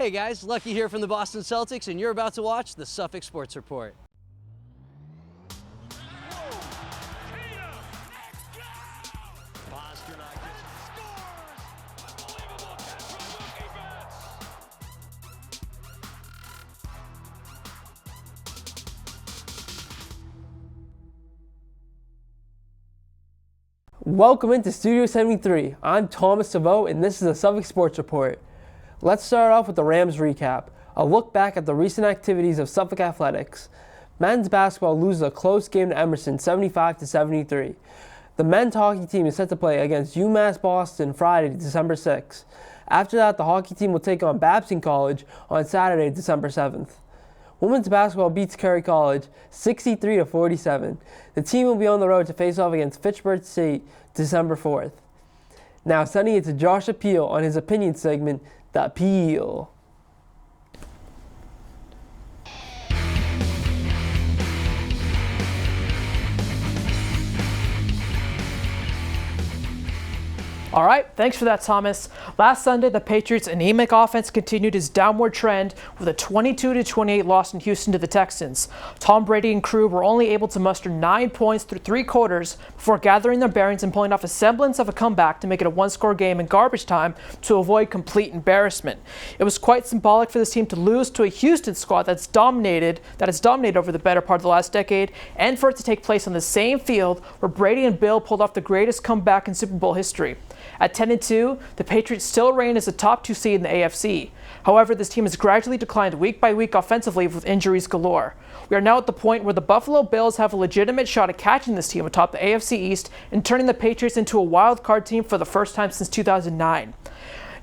Hey guys, Lucky here from the Boston Celtics, and you're about to watch the Suffolk Sports Report. Welcome into Studio 73. I'm Thomas Savo, and this is the Suffolk Sports Report. Let's start off with the Rams recap, a look back at the recent activities of Suffolk Athletics. Men's basketball loses a close game to Emerson, 75-73. The men's hockey team is set to play against UMass Boston Friday, December 6th. After that, the hockey team will take on Babson College on Saturday, December 7th. Women's basketball beats Curry College 63-47. The team will be on the road to face off against Fitchburg State December 4th. Now sending it to Josh Appeal on his opinion segment, The Appeal. All right, thanks for that, Thomas. Last Sunday, the Patriots' anemic offense continued its downward trend with a 22-28 loss in Houston to the Texans. Tom Brady and crew were only able to muster 9 points through 3 quarters before gathering their bearings and pulling off a semblance of a comeback to make it a one-score game in garbage time to avoid complete embarrassment. It was quite symbolic for this team to lose to a Houston squad that has dominated over the better part of the last decade, and for it to take place on the same field where Brady and Bill pulled off the greatest comeback in Super Bowl history. At 10-2, the Patriots still reign as a top 2 seed in the AFC. However, this team has gradually declined week by week offensively with injuries galore. We are now at the point where the Buffalo Bills have a legitimate shot at catching this team atop the AFC East and turning the Patriots into a wild card team for the first time since 2009.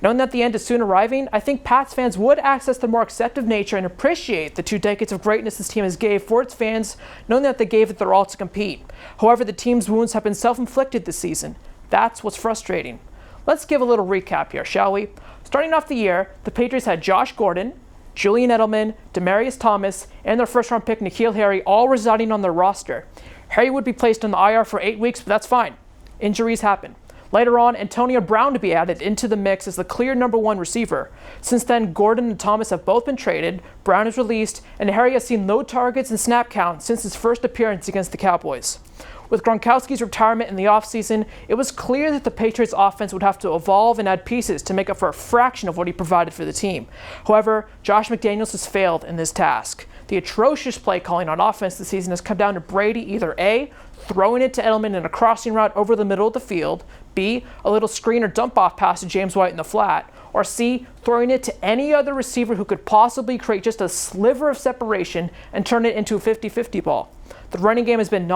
Knowing that the end is soon arriving, I think Pats fans would access the more acceptive nature and appreciate the 2 decades of greatness this team has gave for its fans, knowing that they gave it their all to compete. However, the team's wounds have been self-inflicted this season. That's what's frustrating. Let's give a little recap here, shall we? Starting off the year, the Patriots had Josh Gordon, Julian Edelman, Demaryius Thomas, and their first-round pick N'Keal Harry all residing on their roster. Harry would be placed on the IR for 8 weeks, but that's fine. Injuries happen. Later on, Antonio Brown to be added into the mix as the clear number 1 receiver. Since then, Gordon and Thomas have both been traded, Brown is released, and Harry has seen low targets and snap count since his first appearance against the Cowboys. With Gronkowski's retirement in the offseason, it was clear that the Patriots' offense would have to evolve and add pieces to make up for a fraction of what he provided for the team. However, Josh McDaniels has failed in this task. The atrocious play calling on offense this season has come down to Brady either A, throwing it to Edelman in a crossing route over the middle of the field, B, a little screen or dump-off pass to James White in the flat, or C, throwing it to any other receiver who could possibly create just a sliver of separation and turn it into a 50-50 ball. The running game has been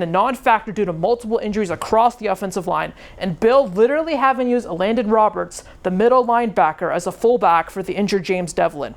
a non-factor due to multiple injuries across the offensive line, and Bill literally having used Landon Roberts, the middle linebacker, as a fullback for the injured James Devlin.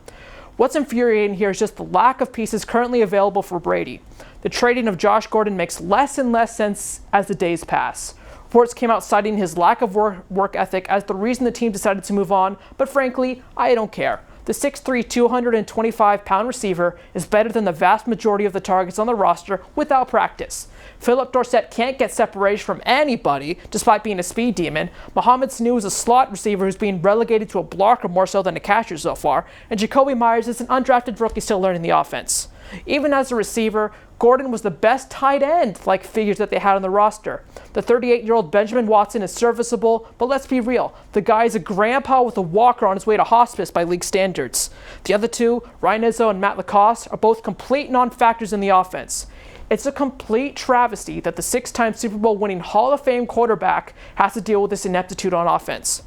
What's infuriating here is just the lack of pieces currently available for Brady. The trading of Josh Gordon makes less and less sense as the days pass. Reports came out citing his lack of work ethic as the reason the team decided to move on, but frankly, I don't care. The 6'3", 225-pound receiver is better than the vast majority of the targets on the roster without practice. Philip Dorsett can't get separation from anybody, despite being a speed demon. Mohamed Sanu is a slot receiver who's being relegated to a blocker more so than a catcher so far, and Jacoby Myers is an undrafted rookie still learning the offense. Even as a receiver, Gordon was the best tight end-like figures that they had on the roster. The 38-year-old Benjamin Watson is serviceable, but let's be real, the guy is a grandpa with a walker on his way to hospice by league standards. The other two, Ryan Izzo and Matt Lacoste, are both complete non-factors in the offense. It's a complete travesty that the 6-time Super Bowl winning Hall of Fame quarterback has to deal with this ineptitude on offense.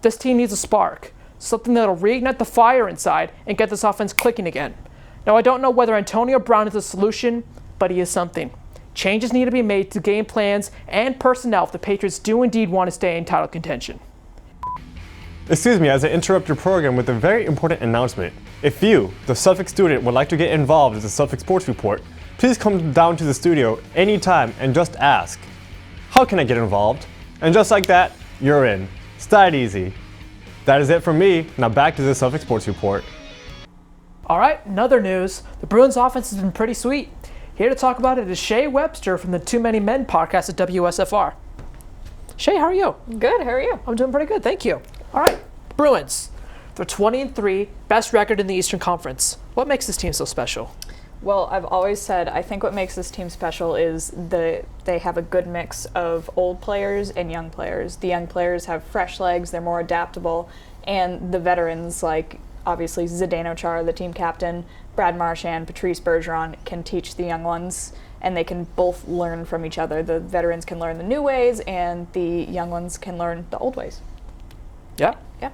This team needs a spark, something that'll reignite the fire inside and get this offense clicking again. Now, I don't know whether Antonio Brown is the solution, but he is something. Changes need to be made to game plans and personnel if the Patriots do indeed want to stay in title contention. Excuse me, as I interrupt your program with a very important announcement. If you, the Suffolk student, would like to get involved in the Suffolk Sports Report, please come down to the studio anytime and just ask, how can I get involved? And just like that, you're in. It's that easy. That is it from me. Now back to the Suffolk Sports Report. All right, in other news, the Bruins offense has been pretty sweet. Here to talk about it is Shay Webster from the Too Many Men podcast at WSFR. Shay, how are you? Good, how are you? I'm doing pretty good, thank you. All right, Bruins. They're 20-3, best record in the Eastern Conference. What makes this team so special? Well, I've always said I think what makes this team special is they have a good mix of old players and young players. The young players have fresh legs, they're more adaptable, and the veterans, like obviously Zdeno Chara, the team captain, Brad Marchand, Patrice Bergeron, can teach the young ones, and they can both learn from each other. The veterans can learn the new ways, and the young ones can learn the old ways. Yeah. Yeah.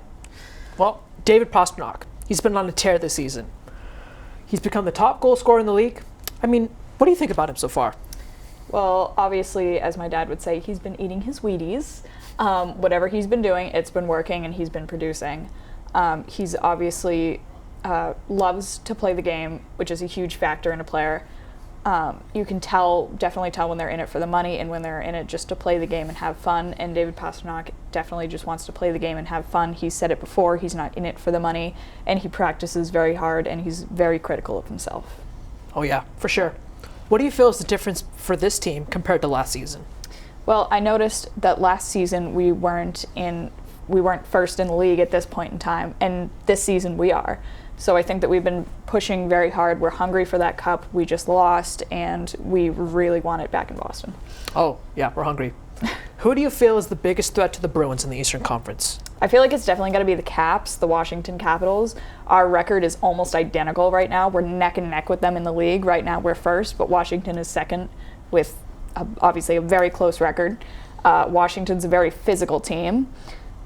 Well, David Pastrnak, he's been on a tear this season. He's become the top goal scorer in the league. I mean, what do you think about him so far? Well, obviously, as my dad would say, he's been eating his Wheaties. Whatever he's been doing, it's been working, and he's been producing. He's obviously loves to play the game, which is a huge factor in a player. You can definitely tell when they're in it for the money and when they're in it just to play the game and have fun. And David Pastrnak definitely just wants to play the game and have fun. He's said it before, he's not in it for the money, and he practices very hard, and he's very critical of himself. Oh yeah, for sure. What do you feel is the difference for this team compared to last season? Well, I noticed that last season we weren't first in the league at this point in time, and this season we are. So I think that we've been pushing very hard. We're hungry for that cup. We just lost, and we really want it back in Boston. Oh, yeah, we're hungry. Who do you feel is the biggest threat to the Bruins in the Eastern Conference? I feel like it's definitely got to be the Caps, the Washington Capitals. Our record is almost identical right now. We're neck and neck with them in the league. Right now we're first, but Washington is second with obviously a very close record. Washington's a very physical team.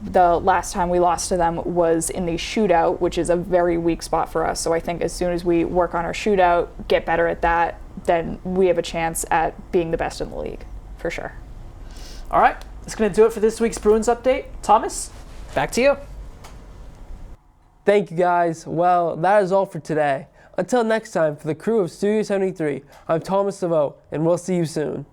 The last time we lost to them was in the shootout, which is a very weak spot for us. So I think as soon as we work on our shootout, get better at that, then we have a chance at being the best in the league, for sure. All right, that's going to do it for this week's Bruins Update. Thomas, back to you. Thank you guys. Well, that is all for today. Until next time, for the crew of Studio 73, I'm Thomas Savo, and we'll see you soon.